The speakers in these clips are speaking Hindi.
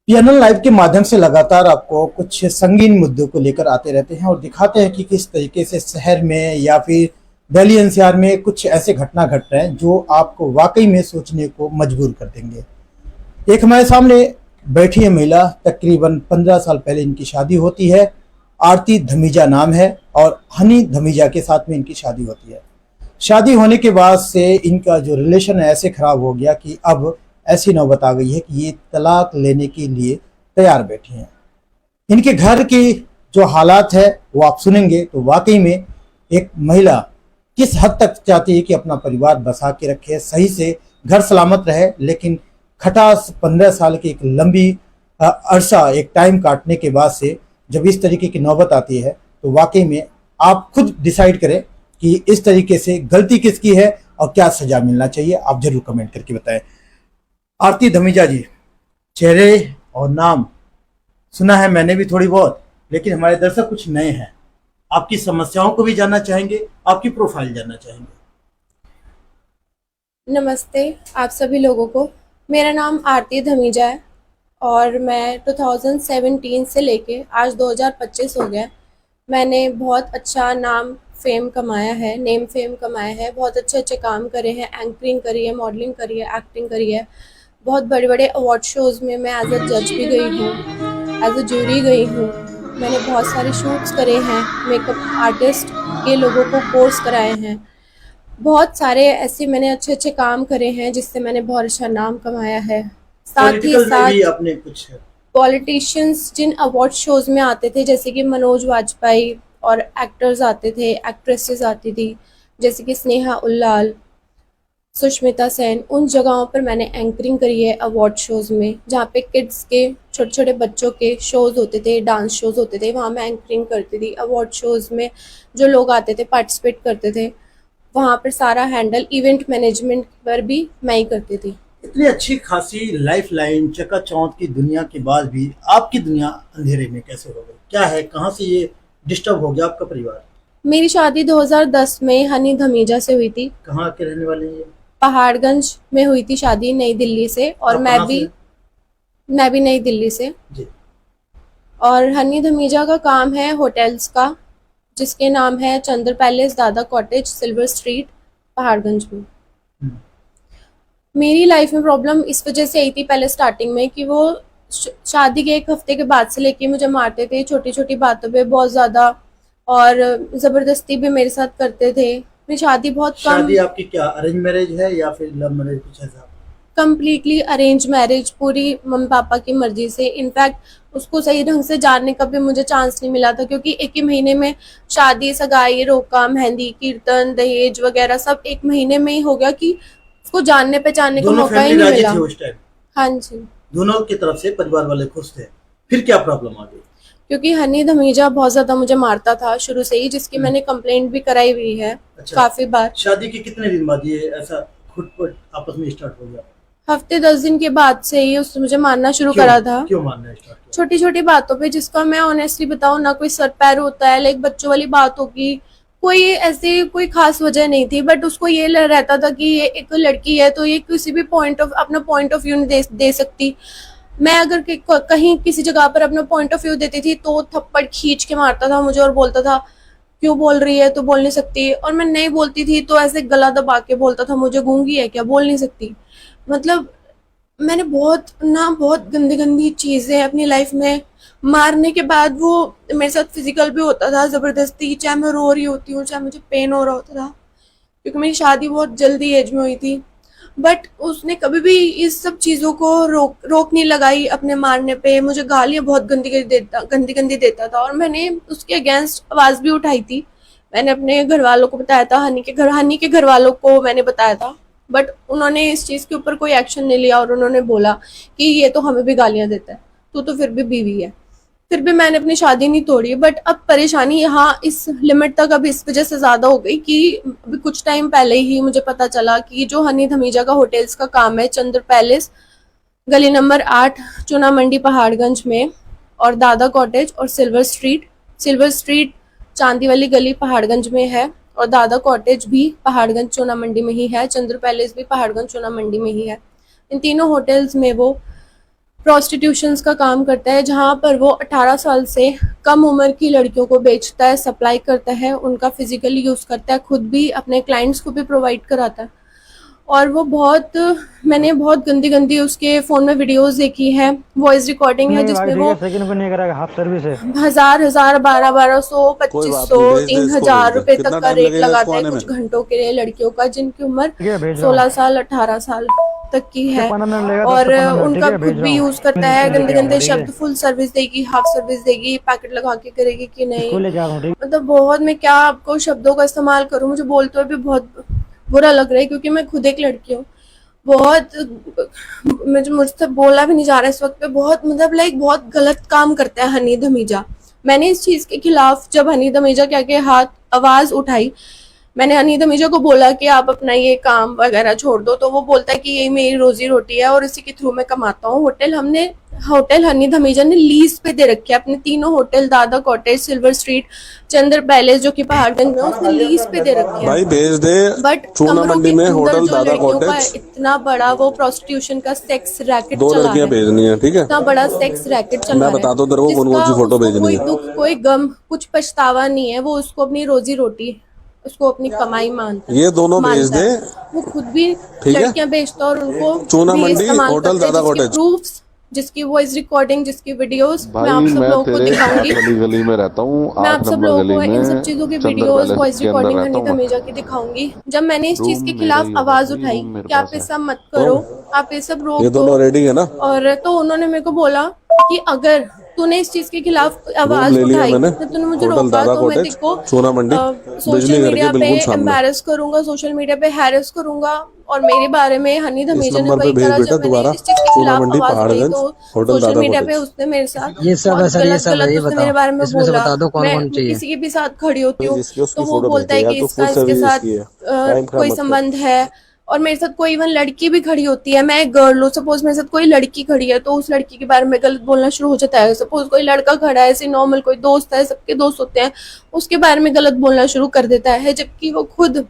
पीएनएल लाइव के माध्यम से लगातार आपको कुछ संगीन मुद्दों को लेकर आते रहते हैं और दिखाते हैं कि किस तरीके से शहर में या फिर दिल्ली एनसीआर में कुछ ऐसे घटना घट रहे हैं जो आपको वाकई में सोचने को मजबूर कर देंगे। एक हमारे सामने बैठी है महिला, तकरीबन 15 साल पहले इनकी शादी होती है। आरती धमीजा नाम है और हनी धमीजा के साथ में इनकी शादी होती है। शादी होने के बाद से इनका जो रिलेशन है ऐसे खराब हो गया कि अब ऐसी नौबत आ गई है कि ये तलाक लेने के लिए तैयार बैठी हैं। इनके घर की जो हालात है वो आप सुनेंगे तो वाकई में एक महिला किस हद तक चाहती है कि अपना परिवार बसा के रखे, सही से घर सलामत रहे, लेकिन खटास 15 साल की एक लंबी अरसा एक टाइम काटने के बाद से जब इस तरीके की नौबत आती है तो वाकई में आप खुद डिसाइड करें कि इस तरीके से गलती किसकी है और क्या सजा मिलना चाहिए। आप जरूर कमेंट करके बताएं। आरती धमीजा जी, चेहरे और नाम सुना है मैंने भी थोड़ी बहुत, लेकिन हमारे दर्शक कुछ नए हैं। आपकी समस्याओं को भी जानना चाहेंगे, आपकी प्रोफाइल जानना चाहेंगे। नमस्ते आप सभी लोगों को। मेरा नाम आरती धमीजा है और मैं 2017 से लेके आज 2025 हो गया। मैंने बहुत अच्छा नाम फेम कमाया है, नेम फेम कमाया है, बहुत अच्छे अच्छे काम करे हैं, एंकरिंग करी है, मॉडलिंग करी है, एक्टिंग करी है। बहुत बड़े बड़े अवार्ड शोज़ में मैं एज अ जज भी गई हूँ, एज अ जूरी गई हूँ। मैंने बहुत सारे शूट्स करे हैं, मेकअप आर्टिस्ट के लोगों को कोर्स कराए हैं। बहुत सारे ऐसे मैंने अच्छे अच्छे काम करे हैं जिससे मैंने बहुत अच्छा नाम कमाया है। साथ ही पॉलिटिकल में भी साथ आपने कुछ पॉलिटिशियंस जिन अवार्ड शोज़ में आते थे, जैसे कि मनोज वाजपेयी, और एक्टर्स आते थे, एक्ट्रेसेस आती थी जैसे कि स्नेहा उल्लाल, सुष्मिता सेन, उन जगहों पर मैंने एंकरिंग करी है अवार्ड शोज़ में, जहाँ पे किड्स के छोटे छोटे बच्चों के शोज़ होते थे, डांस शोज़ होते थे, वहाँ मैं एंकरिंग करती थी। अवार्ड शोज़ में जो लोग आते थे, पार्टिसिपेट करते थे, वहाँ पर सारा हैंडल इवेंट मैनेजमेंट पर भी मैं ही करती थी। इतनी अच्छी खासी लाइफ लाइन चकाचौंध की दुनिया के बाद भी आपकी दुनिया अंधेरे में कैसे हो गई? क्या है, कहाँ से ये डिस्टर्ब हो गया आपका परिवार? मेरी शादी 2010 में हनी धमीजा से हुई थी। कहाँ के रहने वाले हैं ये? पहाड़गंज में हुई थी शादी, नई दिल्ली से, और आप मैं कहाँ से भी हैं? मैं भी नई दिल्ली से। जी। और हनी धमीजा का काम है होटल्स का, जिसके नाम है चंद्र पैलेस, दादा कॉटेज, सिल्वर स्ट्रीट, पहाड़गंज में। हम्म। मेरी लाइफ में प्रॉब्लम इस वजह से आई थी पहले स्टार्टिंग में कि वो शादी के एक हफ्ते के बाद से लेके मुझे मारते थे छोटी छोटी बातों पे बहुत ज़्यादा, और ज़बरदस्ती भी मेरे साथ करते थे। मेरी शादी बहुत कम। शादी आपकी क्या अरेंज मैरिज है या फिर लव मैरिज, कुछ ऐसा? कम्प्लीटली अरेंज मैरिज, पूरी मम्मी पापा की मर्जी से। इनफैक्ट उसको सही ढंग से जानने का भी मुझे चांस नहीं मिला था, क्योंकि एक ही महीने में शादी, सगाई, रोका, मेहंदी, कीर्तन, दहेज वगैरह सब एक महीने में ही हो गया कि उसको जानने पहचानने का दोनों मौका ही फैमिली नहीं राजी मिला। थे उस टाइम? हाँ जी। दोनों की तरफ से परिवार वाले खुश थे। फिर क्या प्रॉब्लम आ गई? क्योंकि हनी धमीजा बहुत ज्यादा मुझे मारता था शुरू से ही, जिसकी मैंने कंप्लेंट भी कराई हुई है अच्छा। काफी बार। शादी के कितने दिन बाद ये ऐसा खुद पर आपस में स्टार्ट हो गया? हफ्ते 10 दिन के बाद से ही उसने मुझे मारना शुरू क्यों? करा था। क्यों मारना स्टार्ट किया? छोटी छोटी बातों पे, जिसका मैं ऑनेस्टली बताऊं ना कोई सर पैर होता है, लाइक बच्चों वाली बात होगी, कोई ऐसी कोई खास वजह नहीं थी, बट उसको ये रहता था कि ये एक लड़की है तो ये किसी भी अपना पॉइंट ऑफ व्यू नहीं दे सकती। मैं अगर कहीं किसी जगह पर अपना पॉइंट ऑफ व्यू देती थी तो थप्पड़ खींच के मारता था मुझे और बोलता था क्यों बोल रही है, तो बोल नहीं सकती। और मैं नहीं बोलती थी तो ऐसे गला दबा के बोलता था मुझे गूंगी है क्या, बोल नहीं सकती। मतलब मैंने बहुत गंदी गंदी चीज़ें अपनी लाइफ में। मारने के बाद वो मेरे साथ फिजिकल भी होता था ज़बरदस्ती, चाहे मैं रो रही होती हूँ, चाहे मुझे पेन हो रहा होता था, क्योंकि मेरी शादी बहुत जल्दी एज में हुई थी। बट उसने कभी भी इस सब चीज़ों को रोक नहीं लगाई अपने मारने पे। मुझे गालियाँ बहुत गंदी गंदी देता था और मैंने उसके अगेंस्ट आवाज़ भी उठाई थी। मैंने अपने घर वालों को बताया था, हनी के घर वालों को मैंने बताया था, बट उन्होंने इस चीज़ के ऊपर कोई एक्शन नहीं लिया और उन्होंने बोला कि ये तो हमें भी गालियाँ देता है, तू तो फिर भी बीवी है। फिर भी मैंने अपनी शादी नहीं तोड़ी। बट अब परेशानी यहाँ इस लिमिट तक अब इस वजह से ज़्यादा हो गई कि अभी कुछ टाइम पहले ही मुझे पता चला कि जो हनी धमीजा का होटल्स का काम है, चंद्र पैलेस, गली नंबर 8, चुना मंडी, पहाड़गंज में, और दादा कॉटेज और सिल्वर स्ट्रीट चांदी वाली गली पहाड़गंज में है, और दादा कॉटेज भी पहाड़गंज चुना मंडी में ही है, चंद्र पैलेस भी पहाड़गंज चुना मंडी में ही है। इन तीनों होटल्स में वो प्रोस्टिट्यूशंस का काम करता है, जहाँ पर वो 18 साल से कम उम्र की लड़कियों को बेचता है, सप्लाई करता है, उनका फिजिकली यूज़ करता है, खुद भी अपने क्लाइंट्स को भी प्रोवाइड कराता है। और वो मैंने बहुत गंदी गंदी उसके फ़ोन में वीडियोस देखी है, वॉइस रिकॉर्डिंग है, जिसमें वो सेकंड को नहीं करेगा, हाफ सर्विस है। हजार 1200, कोई बात 2500, नहीं, भेज दे 3000 इसको, रुपए कितना तक का टाइम रेट लगेगा लगाता इसको है आने कुछ में? घंटों के लिए, लड़कियों का जिनकी उम्र ठीक है, भेज रहा 16 हूँ। साल 18 साल तक की है। 15 मिनट लगेगा, और 10 से 15 मिनट, उनका ठीक है, खुद भेज भी रहा हूँ। यूज करता है, गंदे गंदे ठीक है। शब्द, फुल सर्विस देगी, हाफ सर्विस देगी, पैकेट लगा के करेगी कि नहीं, इसको लेके आ रहा हूँ, ठीक मतलब बहुत, मैं क्या आपको शब्दों का इस्तेमाल करूं, मुझे बोलते हुए भी बहुत बुरा लग रहा है, क्योंकि मैं खुद एक लड़की हूँ। बहुत मुझसे बोला भी नहीं जा रहा इस वक्त पे, बहुत मतलब लाइक बहुत गलत काम करता है हनी धमीजा। मैंने इस चीज के खिलाफ जब हनी धमीजा क्या के हाथ आवाज उठाई, मैंने हनी धमीजा को बोला कि आप अपना ये काम वगैरह छोड़ दो, तो वो बोलता है कि ये मेरी रोजी रोटी है और इसी के थ्रू मैं कमाता हूँ। होटल हनी धमीजा ने लीज पे दे रखे हैं अपने तीनों होटल, दादा कॉटेज, सिल्वर स्ट्रीट, चंद्र पैलेस जो कि पहाड़गंज में, उसने लीज पे दे रखे हैं। भाई भेज दे। बट चूना कमरों मंडी के में अंदर होटल जो दादा लड़कियों का कॉटेज, इतना बड़ा वो प्रोस्टिट्यूशन का सेक्स रैकेट 2 चला लड़कियां है, भेजनी है, ठीक है? इतना बड़ा सेक्स रैकेट चला मैं रहा बता है, दूं तेरे को कौन कौन सी जिसका फोटो उसको भेजनी कोई है। दुख, कोई गम, कुछ पछतावा नहीं है। वो उसको अपनी रोजी रोटी, उसको अपनी कमाई मानता है, ये दोनों भेज मानता दे, है। वो खुद भी ठीक है? लड़कियां बेचता है और उनको चूना भी मंडी, इस्तेमाल होटल करते हैं, दादा जिसके कॉटेज। प्रूफ्स, जिसकी वॉइस रिकॉर्डिंग, जिसकी वीडियोस मैं भाई आप सब मैं लोगों को तेरे 8 दिखाऊंगी। वाली गली में रहता हूँ, मैं 8 आप सब नंबर लोगों गली को इन सब में चीजों की चंद्र वीडियोस, पैलेस वॉइस के अंदर रिकॉर्डिंग रहता हनी हूँ मैं। धमीजा की दिखाऊंगी। जब मैंने इस चीज रूम के मेरा खिलाफ ही होगा आवाज भाई, उठाई रूम मेरे कि आप पास ये है। सब मत करो, आप ये सब रोक ये दो, दोनों रेडी है ना? और तो उन्होंने मेरे को बोला कि अगर तूने इस चीज के खिलाफ रूम आवाज ले लिया उठाई, मैंने, जब तूने मुझे होटल रोका, दादा तो मैं कॉटेज, तेको चूना मंडी, सोशल बिजली घर मीडिया के पे बिल्कुल सामने। एम्बैरस करूंगा, सोशल मीडिया पे हैरेस करूंगा। और मेरे बारे में हनी इस धमीजा ने नंबर पे वही भेज करा, बेटा जब मैंने दोबारा, इस चीज के चूना खिलाफ मंडी, आवाज उठाई पहाड़गंज, तो होटल सोशल दादा मीडिया पे कॉटेज। उसने मेरे साथ ये सब है बहुत सर, ये गलत सब है, ये उसने बताओ मेरे बारे में इसमें से बोला। बता दो कौन मैं कौन चाहिए। किसी के भी साथ खड़ी होती हूँ जिसकी उसकी तो वो फोटो भेज बोलता दे है यार, कि तो इसका फुल इसके सर्विस साथ इसकी है, टाइम खराब कोई मत कर। संबंध है। और मेरे साथ कोई इवन लड़की भी खड़ी होती है, मैं एक गर्ल हूँ, सपोज मेरे साथ कोई लड़की खड़ी है तो उस लड़की के बारे में गलत बोलना शुरू हो जाता है। सपोज कोई लड़का खड़ा है, ऐसे नॉर्मल कोई दोस्त है, सबके दोस्त होते हैं, उसके बारे में गलत बोलना शुरू कर देता है, जबकि वो खुद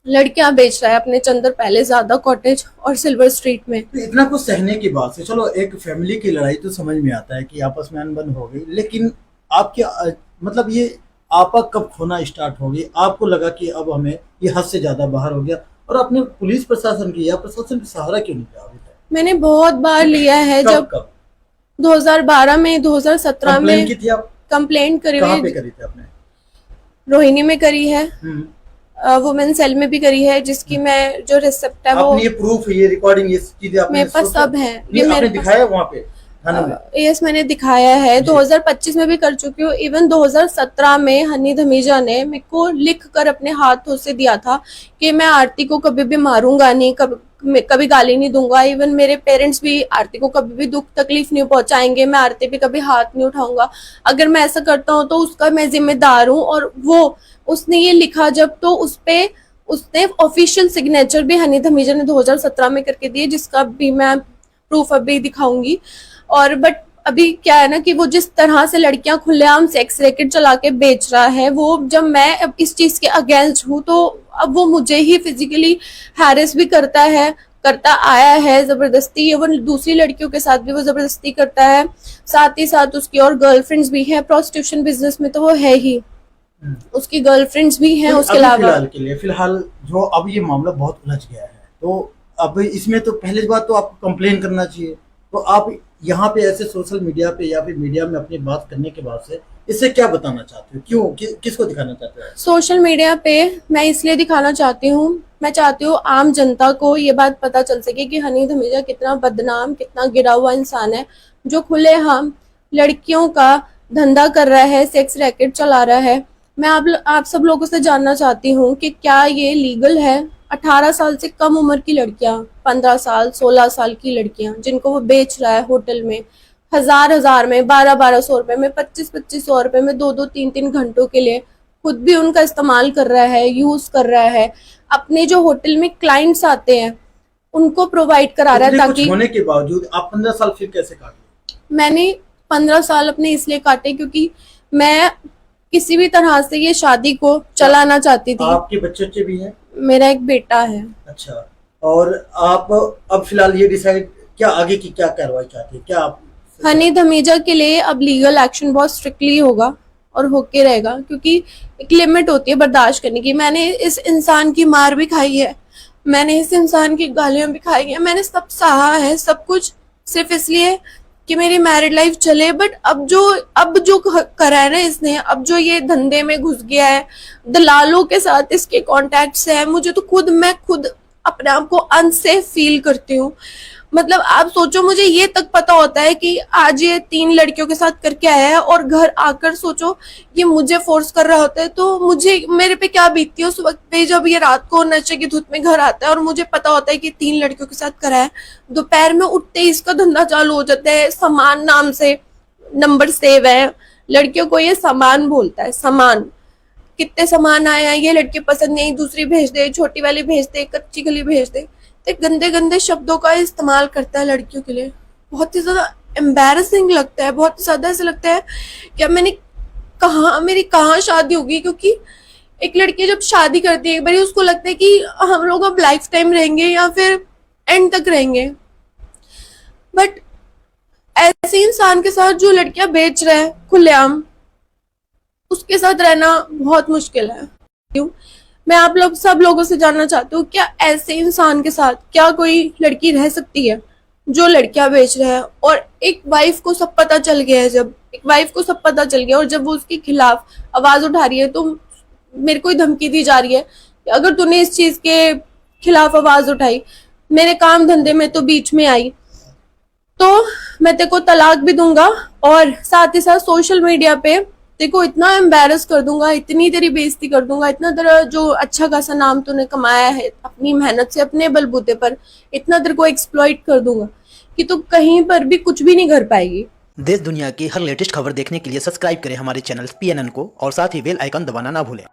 लड़कियां बेच रहा है अपने चंद्र पैलेस, दादा कॉटेज और सिल्वर स्ट्रीट में। तो इतना कुछ सहने के बाद से चलो एक फैमिली की लड़ाई तो समझ में आता है कि आपस में अनबन हो गई, लेकिन आपके मतलब ये आपा कब खोना स्टार्ट हो गई? आपको लगा कि अब हमें ये हद से ज्यादा बाहर हो गया, और आपने पुलिस प्रशासन की या प्रशासन का सहारा क्यों नहीं लिया अभी तक? मैंने बहुत बार लिया है, जब कब 2012 में, 2017 कंप्लेन में की थी आप? कंप्लेंट करी कहाँ हुई, पे करी थी आपने? रोहिणी में करी है, हम्म। वुमेन सेल में भी करी है, जिसकी मैं जो रिसिप्ट है वो आपने ये प्रूफ, ये रिकॉर्डिंग, ये चीजें आपने मेरे पास सोचा? सब है। ये मेरे आपने पास दिखाया वहाँ पे थाने में? यस, मैंने दिखाया है, 2025 में भी कर चुकी हूँ। इवन 2017 में हनी धमीजा ने मेरे को लिख कर अपने हाथों से दिया था कि मैं आरती को कभी भी मारूंगा नहीं, कभी गाली नहीं दूंगा। इवन मेरे पेरेंट्स भी आरती को कभी भी दुख तकलीफ नहीं पहुंचाएंगे, मैं आरती पे कभी हाथ नहीं उठाऊंगा। अगर मैं ऐसा करता हूँ तो उसका मैं जिम्मेदार हूँ। और वो उसने ये लिखा जब, तो उस पे उसने ऑफिशियल सिग्नेचर भी हनी धमीजा ने 2017 में करके दिए, जिसका भी मैं प्रूफ अभी दिखाऊंगी। और बट अभी क्या है ना कि वो जिस तरह से लड़कियां खुलेआम सेक्स रैकेट चला के बेच रहा है, वो जब मैं अब इस चीज के अगेंस्ट हूँ, तो अब वो मुझे ही फिजिकली हैरेस भी करता आया है जबरदस्ती। वो दूसरी लड़कियों के साथ भी वो जबरदस्ती करता है, साथ ही साथ उसकी और गर्लफ्रेंड्स भी है। प्रोस्टिट्यूशन बिजनेस में तो वो है ही, उसकी गर्लफ्रेंड्स भी हैं उसके अभी अलावा। फिलहाल जो अब ये मामला बहुत उलझ गया है, तो अब इसमें तो पहले बात तो आपको कंप्लेन करना चाहिए। तो आप यहाँ पे ऐसे सोशल मीडिया पे या फिर मीडिया में अपनी बात करने के बाद से इससे क्या बताना चाहते हो? क्यों किसको दिखाना चाहते हो? सोशल मीडिया पे मैं इसलिए दिखाना चाहती हूँ, मैं चाहती हूँ आम जनता को ये बात पता चल सके कि हनी धमीजा कितना बदनाम, कितना गिरा हुआ इंसान है, जो खुलेआम लड़कियों का धंधा कर रहा है, सेक्स रैकेट चला रहा है। मैं आप सब लोगों से जानना चाहती हूँ कि क्या ये लीगल है? 18 साल से कम उम्र की लड़कियां, 15 साल 16 साल की लड़कियां, जिनको वो बेच रहा है होटल में, हजार में, 1200 रुपए में, 2500 रुपए में, 2-3 घंटों के लिए, खुद भी उनका इस्तेमाल कर रहा है, यूज कर रहा है। अपने जो होटल में क्लाइंट्स आते हैं उनको प्रोवाइड करा रहा है, ताकि होने के बावजूद आप 15 साल फिर कैसे काटे? मैंने 15 साल अपने इसलिए काटे क्योंकि मैं किसी भी तरह से ये शादी को चलाना चाहती थी। आपके बच्चे भी हैं? मेरा एक बेटा है। अच्छा, और आप अब फिलहाल ये डिसाइड क्या आगे की क्या कार्रवाई चाहते हैं, क्या आप? हनी धमीजा के लिए अब लीगल एक्शन बहुत स्ट्रिक्टली होगा और होके रहेगा, क्योंकि एक लिमिट होती है बर्दाश्त करने की। मैंने इस इंसान की मार भी खाई है, मैंने इस इंसान की गालियां भी खाई हैं, मैंने सब सहा है, सब कुछ सिर्फ इसलिए कि मेरी मैरिड लाइफ चले। बट अब जो करा है ना इसने, अब जो ये धंधे में घुस गया है, दलालों के साथ इसके कॉन्टेक्ट्स हैं, मुझे तो मैं खुद अपने आप को अनसेफ फील करती हूँ। मतलब आप सोचो, मुझे ये तक पता होता है कि आज ये 3 लड़कियों के साथ करके आया है, और घर आकर सोचो ये मुझे फोर्स कर रहा होता है, तो मेरे पे क्या बीतती है उस वक्त पे, जब ये रात को नशे की धुत में घर आता है और मुझे पता होता है कि 3 लड़कियों के साथ करा है। दोपहर में उठते ही इसका धंधा चालू हो जाता है, सामान नाम से नंबर सेव है, लड़कियों को ये सामान बोलता है, सामान। कितने सामान आए हैं, ये लड़की पसंद नहीं, दूसरी भेज दे, छोटी वाली भेज दे, कच्ची गली भेज दे। तो गंदे गंदे शब्दों का इस्तेमाल करता है लड़कियों के लिए। बहुत ही ज्यादा एम्बैरसिंग लगता है, बहुत ज्यादा ऐसा लगता है कि अब मेरी कहाँ शादी होगी, क्योंकि एक लड़की जब शादी करती है एक बार, उसको लगता है कि हम लोग अब लाइफ टाइम रहेंगे या फिर एंड तक रहेंगे। बट ऐसे इंसान के साथ जो लड़कियां बेच रहे हैं खुलेआम, उसके साथ रहना बहुत मुश्किल है। क्यों? मैं आप लोग सब लोगों से जानना चाहती हूँ, क्या ऐसे इंसान के साथ क्या कोई लड़की रह सकती है जो लड़कियां बेच रहा है? और एक वाइफ को सब पता चल गया है, जब एक वाइफ को सब पता चल गया और जब वो उसके खिलाफ आवाज उठा रही है, तो मेरे को धमकी दी जा रही है कि अगर तूने इस चीज के खिलाफ आवाज उठाई, मेरे काम धंधे में तो बीच में आई, तो मैं तेरे को तलाक भी दूंगा, और साथ ही साथ सोशल मीडिया पे देखो इतना एम्बैरस कर दूंगा, इतनी तेरी बेइज्जती कर दूंगा, इतना तेरा जो अच्छा खासा नाम तूने कमाया है अपनी मेहनत से, अपने बलबूते पर, इतना तेरे को एक्सप्लॉइट कर दूंगा कि तू कहीं पर भी कुछ भी नहीं कर पाएगी। देश दुनिया की हर लेटेस्ट खबर देखने के लिए सब्सक्राइब करें हमारे चैनल PNN को, और साथ ही बेल आइकन दबाना ना भूलें।